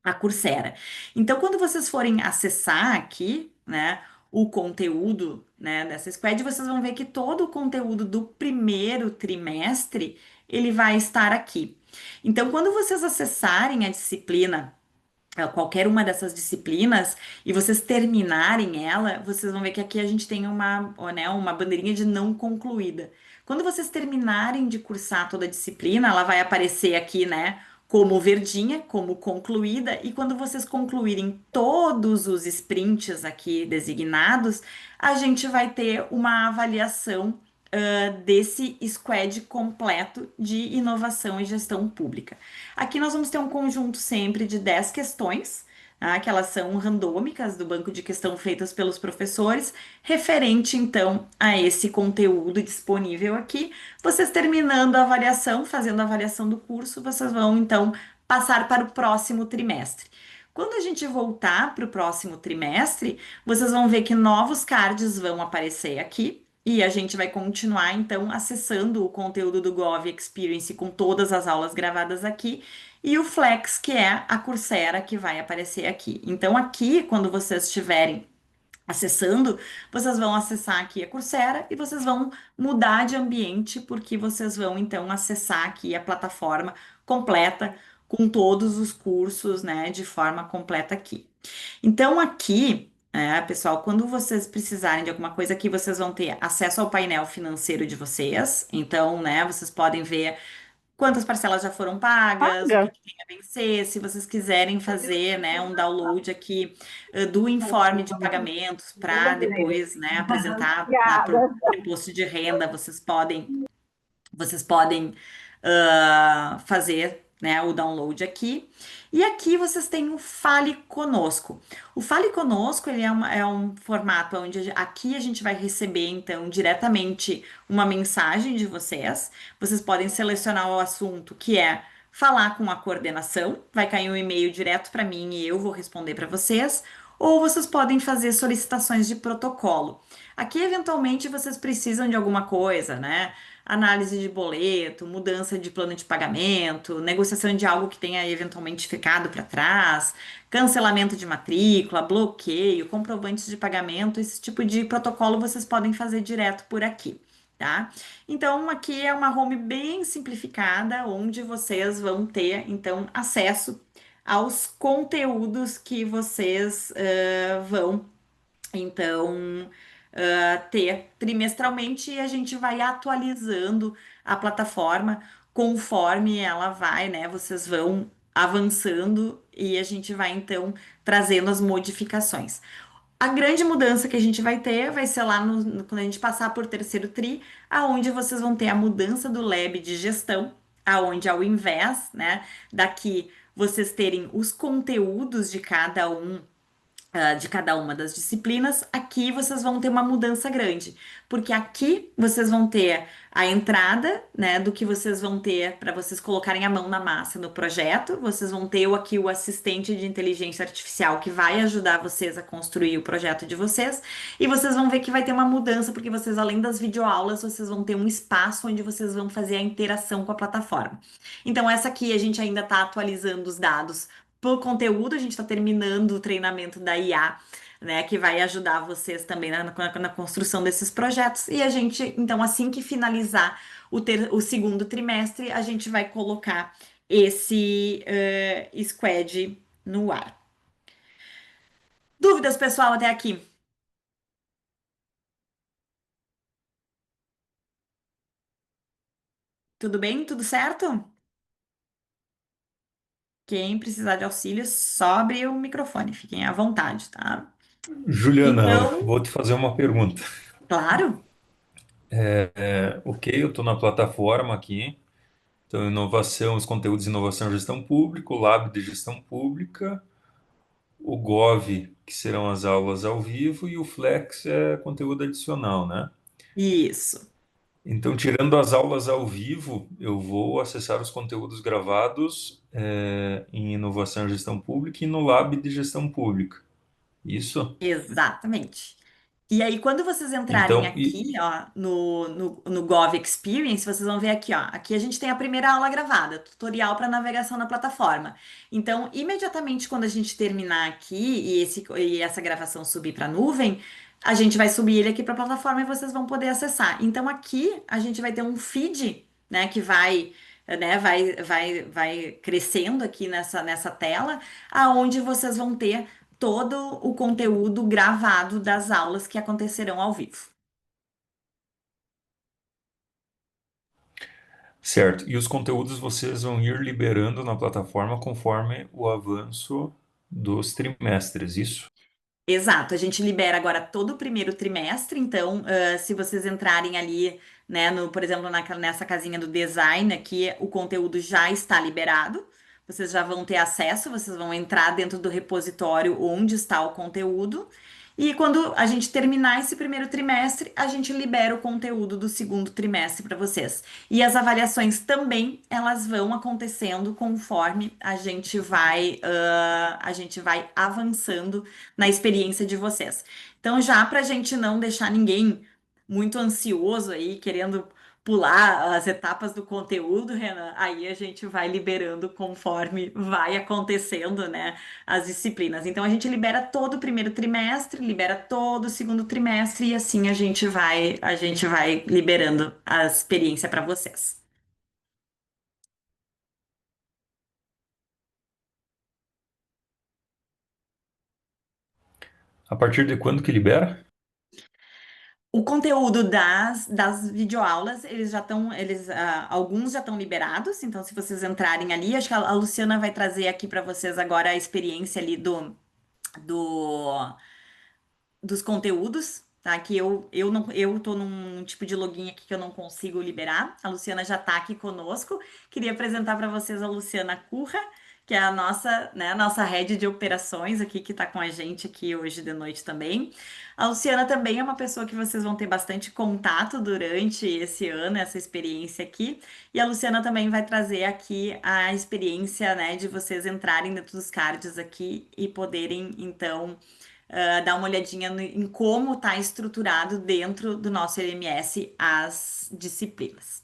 a Coursera. Então, quando vocês forem acessar aqui, né, o conteúdo, né, dessa Squad, vocês vão ver que todo o conteúdo do primeiro trimestre, ele vai estar aqui. Então, quando vocês acessarem a disciplina, qualquer uma dessas disciplinas, e vocês terminarem ela, vocês vão ver que aqui a gente tem uma, ó, né, uma bandeirinha de não concluída. Quando vocês terminarem de cursar toda a disciplina, ela vai aparecer aqui, né, como verdinha, como concluída, e quando vocês concluírem todos os sprints aqui designados, a gente vai ter uma avaliação desse squad completo de inovação e gestão pública. Aqui nós vamos ter um conjunto sempre de 10 questões, tá? Que elas são randômicas do banco de questão feitas pelos professores, referente então a esse conteúdo disponível aqui. Vocês terminando a avaliação, fazendo a avaliação do curso, vocês vão então passar para o próximo trimestre. Quando a gente voltar para o próximo trimestre, vocês vão ver que novos cards vão aparecer aqui. E a gente vai continuar, então, acessando o conteúdo do Gov Experience com todas as aulas gravadas aqui, e o Flex, que é a Coursera, que vai aparecer aqui. Então, aqui, quando vocês estiverem acessando, vocês vão acessar aqui a Coursera e vocês vão mudar de ambiente, porque vocês vão, então, acessar aqui a plataforma completa, com todos os cursos, né, de forma completa aqui. Então, aqui, pessoal, quando vocês precisarem de alguma coisa aqui, vocês vão ter acesso ao painel financeiro de vocês. Então, né, vocês podem ver quantas parcelas já foram pagas, o que Paga. que tem a vencer, se vocês quiserem fazer, né, um download aqui do informe de pagamentos para depois, né, apresentar lá para o imposto de renda, vocês podem fazer, né, o download aqui. E aqui vocês têm o Fale Conosco. O Fale Conosco, ele é um formato onde aqui a gente vai receber, então, diretamente uma mensagem de vocês. Vocês podem selecionar o assunto, que é falar com a coordenação. Vai cair um e-mail direto para mim e eu vou responder para vocês. Ou vocês podem fazer solicitações de protocolo. Aqui, eventualmente, vocês precisam de alguma coisa, né? Análise de boleto, mudança de plano de pagamento, negociação de algo que tenha eventualmente ficado para trás, cancelamento de matrícula, bloqueio, comprovantes de pagamento, esse tipo de protocolo vocês podem fazer direto por aqui, tá? Então, aqui é uma home bem simplificada, onde vocês vão ter, então, acesso aos conteúdos que vocês vão então, ter trimestralmente e a gente vai atualizando a plataforma conforme ela vai, né? Vocês vão avançando e a gente vai então trazendo as modificações. A grande mudança que a gente vai ter vai ser lá quando a gente passar por terceiro tri, aonde vocês vão ter a mudança do lab de gestão, aonde ao invés, né, daqui vocês terem os conteúdos de cada uma das disciplinas, aqui vocês vão ter uma mudança grande, porque aqui vocês vão ter a entrada, né, do que vocês vão ter para vocês colocarem a mão na massa no projeto, vocês vão ter aqui o assistente de inteligência artificial que vai ajudar vocês a construir o projeto de vocês, e vocês vão ver que vai ter uma mudança, porque vocês, além das videoaulas, vocês vão ter um espaço onde vocês vão fazer a interação com a plataforma. Então, essa aqui a gente ainda está atualizando os dados por conteúdo, a gente está terminando o treinamento da IA, né, que vai ajudar vocês também na construção desses projetos. E a gente, então, assim que finalizar o segundo trimestre, a gente vai colocar esse squad no ar. Dúvidas, pessoal, até aqui? Tudo bem? Tudo certo? Quem precisar de auxílio, só abrir o microfone, fiquem à vontade, tá? Juliana, Então, vou te fazer uma pergunta. claro. Ok, eu estou na plataforma aqui. Então, inovação, os conteúdos de inovação e gestão pública, o Lab de gestão pública, o Gov, que serão as aulas ao vivo, e o Flex é conteúdo adicional, né? Isso. Então, tirando as aulas ao vivo, eu vou acessar os conteúdos gravados em inovação e gestão pública e no Lab de gestão pública. Isso? Exatamente. E aí, quando vocês entrarem Então, aqui, ó, no Gov Experience, vocês vão ver aqui, ó. Aqui a gente tem a primeira aula gravada, tutorial para navegação na plataforma. Então, imediatamente quando a gente terminar aqui e essa gravação subir para a nuvem, a gente vai subir ele aqui para a plataforma e vocês vão poder acessar. Então, aqui a gente vai ter um feed, né, que vai crescendo aqui nessa tela, aonde vocês vão ter todo o conteúdo gravado das aulas que acontecerão ao vivo. certo. E os conteúdos vocês vão ir liberando na plataforma conforme o avanço dos trimestres, isso? Exato, a gente libera agora todo o primeiro trimestre, então, se vocês entrarem ali, né, por exemplo, nessa casinha do design aqui, o conteúdo já está liberado, vocês já vão ter acesso, vocês vão entrar dentro do repositório onde está o conteúdo, e quando a gente terminar esse primeiro trimestre, a gente libera o conteúdo do segundo trimestre para vocês. E as avaliações também, elas vão acontecendo conforme a gente vai avançando na experiência de vocês. Então, já para a gente não deixar ninguém muito ansioso aí, querendo pular as etapas do conteúdo, Renan, aí a gente vai liberando conforme vai acontecendo, né, as disciplinas. Então, a gente libera todo o primeiro trimestre, libera todo o segundo trimestre e assim a gente vai liberando a experiência para vocês. A partir de quando que libera? O conteúdo das videoaulas, alguns já estão liberados, então se vocês entrarem ali, acho que a Luciana vai trazer aqui para vocês agora a experiência ali do, dos conteúdos, tá? Que eu não, eu tô num tipo de login aqui que eu não consigo liberar. A Luciana já tá aqui conosco. Queria apresentar para vocês a Luciana Curra, que é a nossa, né, nossa head de operações aqui, que tá com a gente aqui hoje de noite também. A Luciana também é uma pessoa que vocês vão ter bastante contato durante esse ano, essa experiência aqui. E a Luciana também vai trazer aqui a experiência, né, de vocês entrarem dentro dos cards aqui e poderem, então, dar uma olhadinha em como está estruturado dentro do nosso LMS as disciplinas.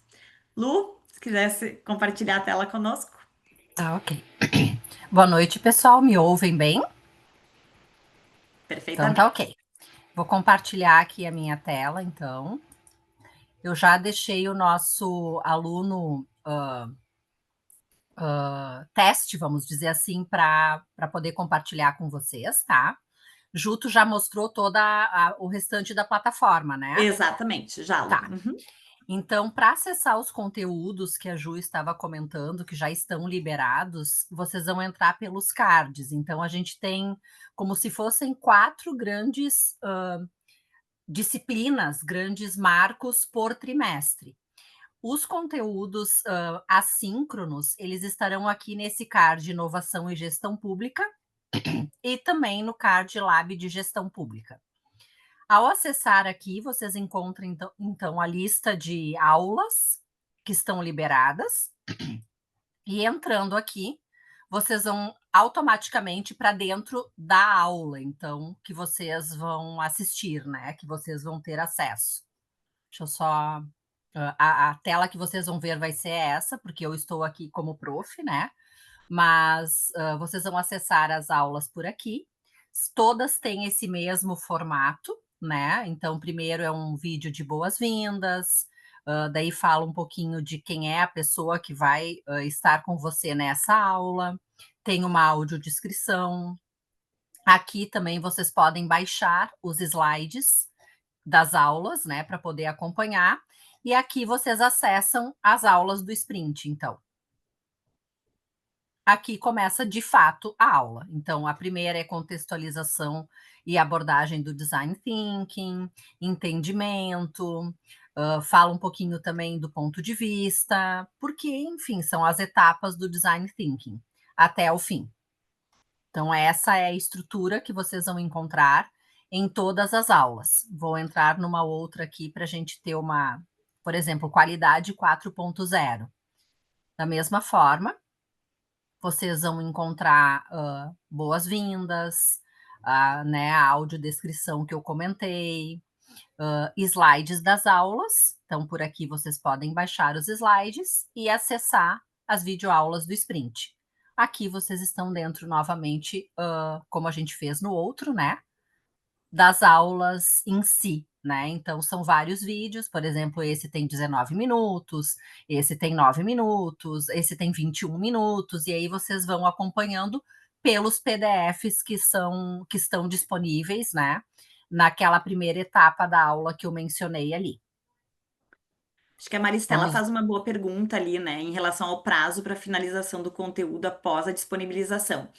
Lu, se quisesse compartilhar a tela conosco. Tá, ok. Boa noite, pessoal. Me ouvem bem? Então Perfeitamente. tá ok. Vou compartilhar aqui a minha tela, então. Eu já deixei o nosso aluno teste, vamos dizer assim, para poder compartilhar com vocês, tá? Juto já mostrou o restante da plataforma, né? Exatamente, já, Lu. Tá. Uhum. Então, para acessar os conteúdos que a Ju estava comentando, que já estão liberados, vocês vão entrar pelos cards. Então, a gente tem como se fossem 4 grandes disciplinas, grandes marcos por trimestre. Os conteúdos assíncronos, eles estarão aqui nesse card Inovação e Gestão Pública e também no card Lab de Gestão Pública. Ao acessar aqui, vocês encontram, então, a lista de aulas que estão liberadas. E entrando aqui, vocês vão automaticamente para dentro da aula, então, que vocês vão assistir, né? Que vocês vão ter acesso. Deixa eu só... A tela que vocês vão ver vai ser essa, porque eu estou aqui como prof, né? Mas vocês vão acessar as aulas por aqui. Todas têm esse mesmo formato, né? Então, primeiro é um vídeo de boas-vindas, daí fala um pouquinho de quem é a pessoa que vai estar com você nessa aula, tem uma audiodescrição. Aqui também vocês podem baixar os slides das aulas, né, para poder acompanhar. E aqui vocês acessam as aulas do Sprint, então. Aqui começa, de fato, a aula. Então, a primeira é contextualização e abordagem do design thinking, entendimento, fala um pouquinho também do ponto de vista, porque, enfim, são as etapas do design thinking, até o fim. Então, essa é a estrutura que vocês vão encontrar em todas as aulas. Vou entrar numa outra aqui para a gente ter uma, por exemplo, qualidade 4.0. Da mesma forma, vocês vão encontrar boas-vindas, né, a audiodescrição que eu comentei, slides das aulas. Então, por aqui vocês podem baixar os slides e acessar as videoaulas do Sprint. Aqui vocês estão dentro novamente, como a gente fez no outro, né? Das aulas em si, né? Então, são vários vídeos, por exemplo, esse tem 19 minutos, esse tem 9 minutos, esse tem 21 minutos, e aí vocês vão acompanhando pelos PDFs que estão disponíveis, né? Naquela primeira etapa da aula que eu mencionei ali. Acho que a Maristela Vamos. faz uma boa pergunta ali, né, em relação ao prazo para finalização do conteúdo após a disponibilização.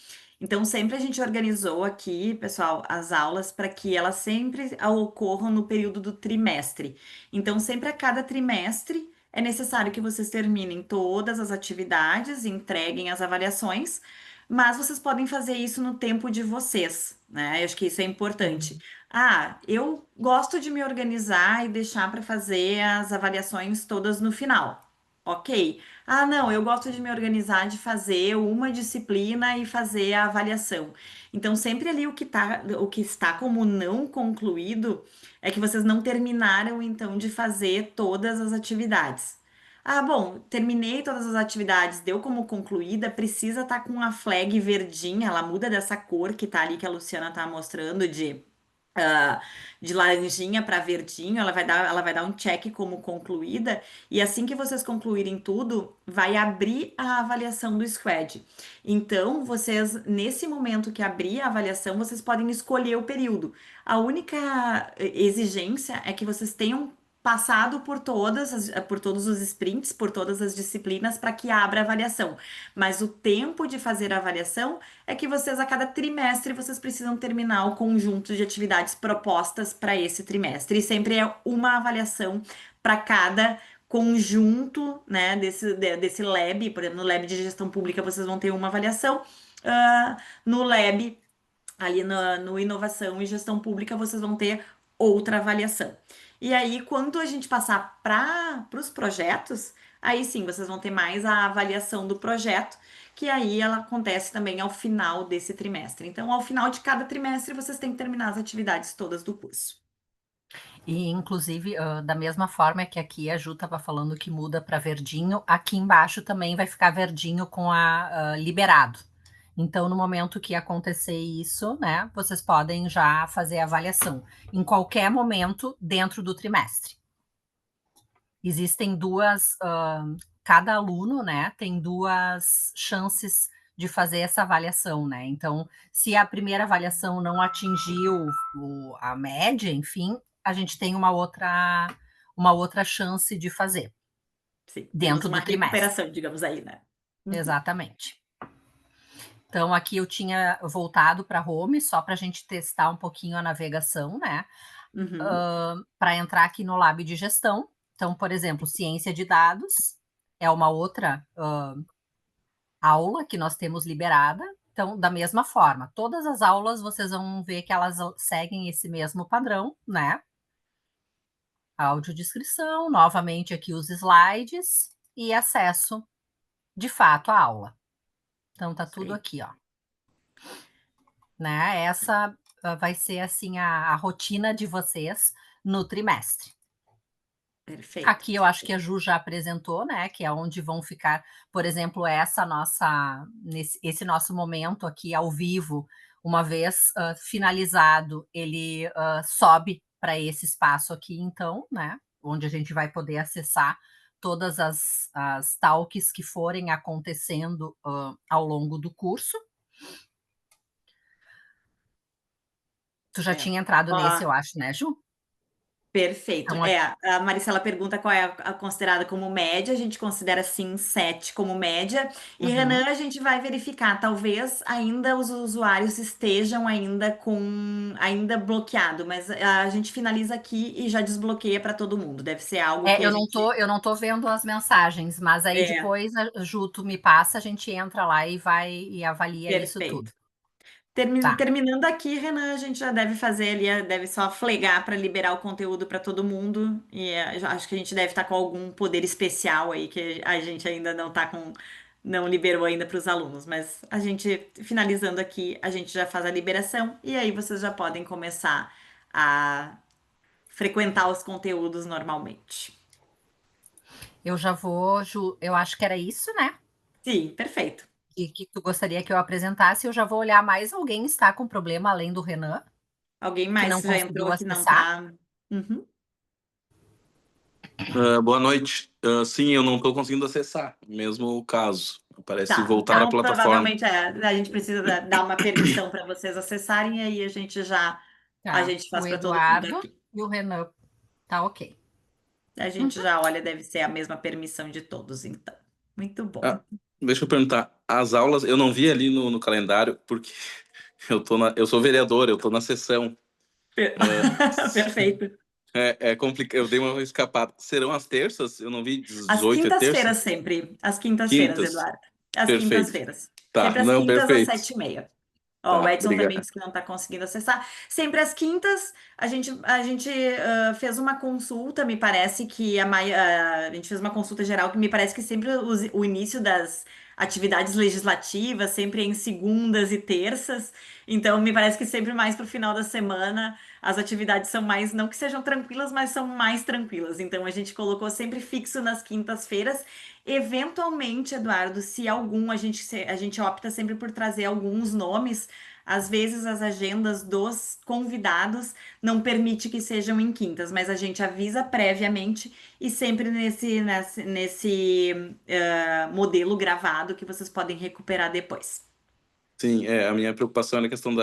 Então, sempre a gente organizou aqui, pessoal, as aulas para que elas sempre ocorram no período do trimestre. Então, sempre a cada trimestre é necessário que vocês terminem todas as atividades, entreguem as avaliações, mas vocês podem fazer isso no tempo de vocês, né? Eu acho que isso é importante. Ah, eu gosto de me organizar e deixar para fazer as avaliações todas no final. Ok. Ah, não, eu gosto de me organizar de fazer uma disciplina e fazer a avaliação. Então, sempre ali o que está como não concluído é que vocês não terminaram, então, de fazer todas as atividades. Ah, bom, terminei todas as atividades, deu como concluída, precisa estar com a flag verdinha, ela muda dessa cor que tá ali que a Luciana tá mostrando ah, de laranjinha para verdinho, ela vai dar um check como concluída, e assim que vocês concluírem tudo, vai abrir a avaliação do Squad. Então, vocês, nesse momento que abrir a avaliação, vocês podem escolher o período. A única exigência é que vocês tenham passado por todos os sprints, por todas as disciplinas para que abra a avaliação. Mas o tempo de fazer a avaliação é que vocês, a cada trimestre, vocês precisam terminar o conjunto de atividades propostas para esse trimestre. E sempre é uma avaliação para cada conjunto, né, desse lab. Por exemplo, no lab de gestão pública, vocês vão ter uma avaliação. No lab, ali no inovação e gestão pública, vocês vão ter outra avaliação. E aí, quando a gente passar para os projetos, aí sim, vocês vão ter mais a avaliação do projeto, que aí ela acontece também ao final desse trimestre. Então, ao final de cada trimestre, vocês têm que terminar as atividades todas do curso. E, inclusive, da mesma forma que aqui a Ju estava falando que muda para verdinho, aqui embaixo também vai ficar verdinho com a liberado. Então, no momento que acontecer isso, né, vocês podem já fazer a avaliação em qualquer momento dentro do trimestre. Existem cada aluno, né, tem 2 chances de fazer essa avaliação, né? Então, se a primeira avaliação não atingiu a média, enfim, a gente tem uma outra chance de fazer Sim, dentro temos uma do trimestre. recuperação, digamos aí, né? Exatamente. Então, aqui eu tinha voltado para home só para a gente testar um pouquinho a navegação, né? Para entrar aqui no Lab de Gestão. Então, por exemplo, ciência de dados é uma outra aula que nós temos liberada. Então, da mesma forma, todas as aulas vocês vão ver que elas seguem esse mesmo padrão, né? Audiodescrição, novamente aqui os slides e acesso, de fato, à aula. Então, tá tudo aqui, ó. Né? Essa vai ser, assim, a rotina de vocês no trimestre. Perfeito. Aqui eu acho que a Ju já apresentou, né? Que é onde vão ficar, por exemplo, esse nosso momento aqui ao vivo, uma vez finalizado, ele sobe para esse espaço aqui, então, né? Onde a gente vai poder acessar todas as talks que forem acontecendo ao longo do curso. Tu já tinha entrado nesse, eu acho, né, Ju? Perfeito. Então, A Maricela pergunta qual é a considerada como média. A gente considera, sim, 7 como média. E, Renan, a gente vai verificar. Talvez ainda os usuários estejam ainda bloqueado, mas a gente finaliza aqui e já desbloqueia para todo mundo. Deve ser algo que eu não tô vendo as mensagens, mas aí depois, Ju, tu me passa, a gente entra lá e avalia isso tudo. Terminando aqui, Renan, a gente já deve fazer ali, deve só flegar para liberar o conteúdo para todo mundo. E acho que a gente deve estar com algum poder especial aí que a gente ainda não está não liberou ainda para os alunos, mas a gente, finalizando aqui, a gente já faz a liberação e aí vocês já podem começar a frequentar os conteúdos normalmente. Eu já vou, eu acho que era isso, né? Sim, perfeito. Que tu gostaria que eu apresentasse. Eu já vou olhar mais alguém está com problema além do Renan, Alguém que mais não que já conseguiu entrou que não acessar. tá? Uhum. Boa noite. Sim, eu não estou conseguindo acessar, mesmo o caso. Parece Tá, voltar à então plataforma. provavelmente a gente precisa dar uma permissão para vocês acessarem e aí a gente Tá. faz O para todo mundo Eduardo aqui. e o Renan. Tá ok. A gente já olha, deve ser a mesma permissão de todos, então. Muito bom. Ah, deixa eu perguntar, as aulas, eu não vi ali no calendário, porque eu sou vereador, eu estou na sessão. Perfeito. É complicado, eu dei uma escapada. Serão as terças? Eu não vi, As 18 é terça? quintas-feiras sempre. As quintas-feiras, Quintas. Eduardo. As Perfeito. quintas-feiras. Tá, Sempre às não, quintas às perfeito. 7h30. Ó, o Tá, Edson também obrigado. disse que não está conseguindo acessar. Sempre às quintas, a gente fez uma consulta, me parece que a gente fez uma consulta geral que me parece que sempre o início das atividades legislativas, sempre é em segundas e terças. Então, me parece que sempre mais para o final da semana as atividades são mais, não que sejam tranquilas, mas são mais tranquilas. Então, a gente colocou sempre fixo nas quintas-feiras. Eventualmente, Eduardo, se algum, a gente opta sempre por trazer alguns nomes. Às vezes as agendas dos convidados não permite que sejam em quintas, mas a gente avisa previamente e sempre nesse modelo gravado que vocês podem recuperar depois. Sim, a minha preocupação é a questão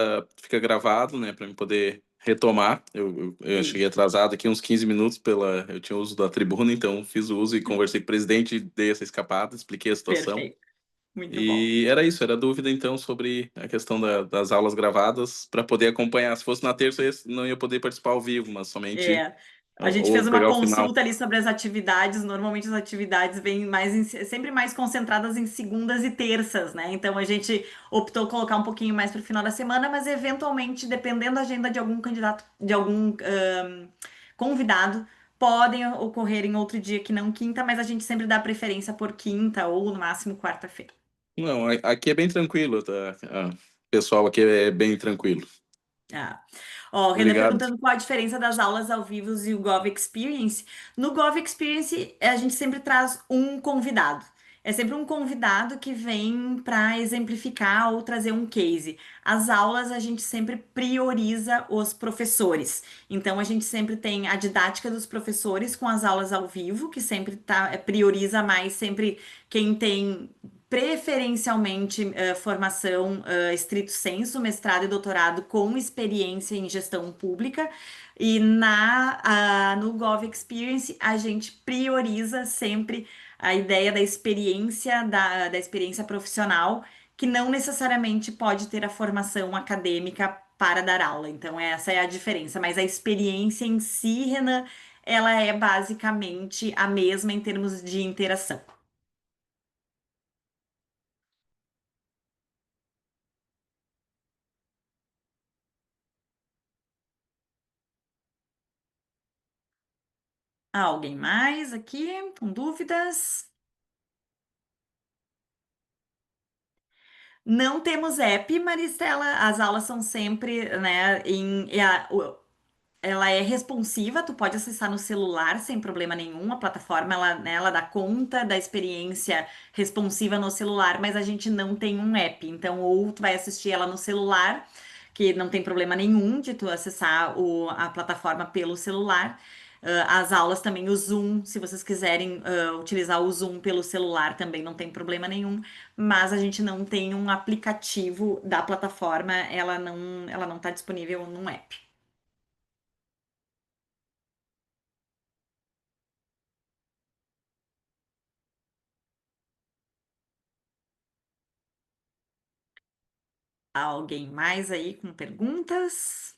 fica gravado, né, para eu poder retomar. Eu Isso. cheguei atrasado aqui uns 15 minutos eu tinha uso da tribuna, então fiz o uso e conversei com o presidente, dei essa escapada, expliquei a situação. Perfeito. Muito bom. E era isso, era dúvida então sobre a questão das aulas gravadas para poder acompanhar. Se fosse na terça, eu não ia poder participar ao vivo, mas somente A gente ou fez uma pegar o final. consulta ali sobre as atividades. Normalmente as atividades vêm sempre mais concentradas em segundas e terças, né? Então a gente optou colocar um pouquinho mais para o final da semana, mas eventualmente, dependendo da agenda de algum candidato, de algum convidado, podem ocorrer em outro dia que não quinta, mas a gente sempre dá preferência por quinta ou no máximo quarta-feira. Não, aqui é bem tranquilo, tá? Pessoal, aqui é bem tranquilo. Ó, o Renan Obrigado. perguntando qual a diferença das aulas ao vivo e o Gov Experience. No Gov Experience, a gente sempre traz um convidado. É sempre um convidado que vem para exemplificar ou trazer um case. As aulas a gente sempre prioriza os professores. Então a gente sempre tem a didática dos professores com as aulas ao vivo, que sempre prioriza mais sempre quem tem preferencialmente formação estrito sensu, mestrado e doutorado com experiência em gestão pública. E no Gov Experience a gente prioriza sempre a ideia da experiência, da experiência profissional, que não necessariamente pode ter a formação acadêmica para dar aula. Então, essa é a diferença. Mas a experiência em si, Renan, ela é basicamente a mesma em termos de interação. Alguém mais aqui com dúvidas? Não temos app, Maristela. As aulas são sempre, né, ela é responsiva, tu pode acessar no celular sem problema nenhum. A plataforma, ela dá conta da experiência responsiva no celular, mas a gente não tem um app. Então, ou tu vai assistir ela no celular, que não tem problema nenhum de tu acessar a plataforma pelo celular. As aulas também, o Zoom, se vocês quiserem utilizar o Zoom pelo celular também não tem problema nenhum, mas a gente não tem um aplicativo da plataforma, ela não está disponível num app. Alguém mais aí com perguntas?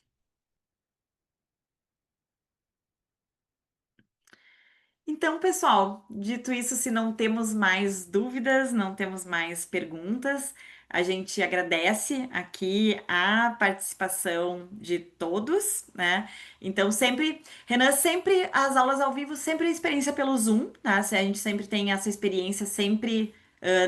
Então, pessoal, dito isso, se não temos mais dúvidas, não temos mais perguntas, a gente agradece aqui a participação de todos, né? Então, Renan, sempre as aulas ao vivo, sempre a experiência pelo Zoom, tá? A gente sempre tem essa experiência sempre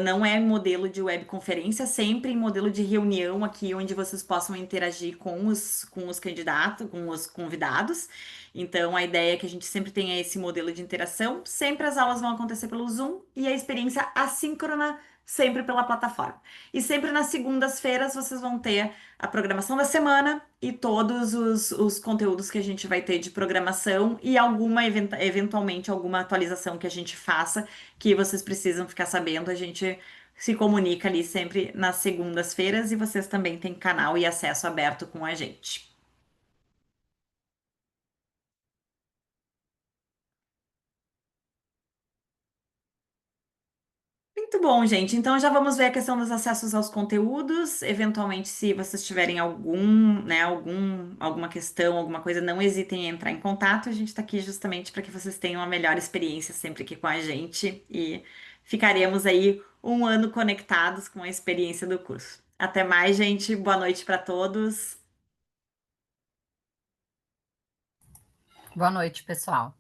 não é modelo de webconferência, sempre em modelo de reunião aqui, onde vocês possam interagir com os candidatos, com os convidados. Então, a ideia é que a gente sempre tenha esse modelo de interação. Sempre as aulas vão acontecer pelo Zoom e a experiência assíncrona sempre pela plataforma. E sempre nas segundas-feiras vocês vão ter a programação da semana e todos os conteúdos que a gente vai ter de programação e eventualmente alguma atualização que a gente faça que vocês precisam ficar sabendo. A gente se comunica ali sempre nas segundas-feiras e vocês também têm canal e acesso aberto com a gente. Muito bom, gente. Então já vamos ver a questão dos acessos aos conteúdos. Eventualmente, se vocês tiverem alguma questão, alguma coisa, não hesitem em entrar em contato. A gente está aqui justamente para que vocês tenham a melhor experiência sempre aqui com a gente e ficaremos aí um ano conectados com a experiência do curso. Até mais, gente. Boa noite para todos. Boa noite, pessoal.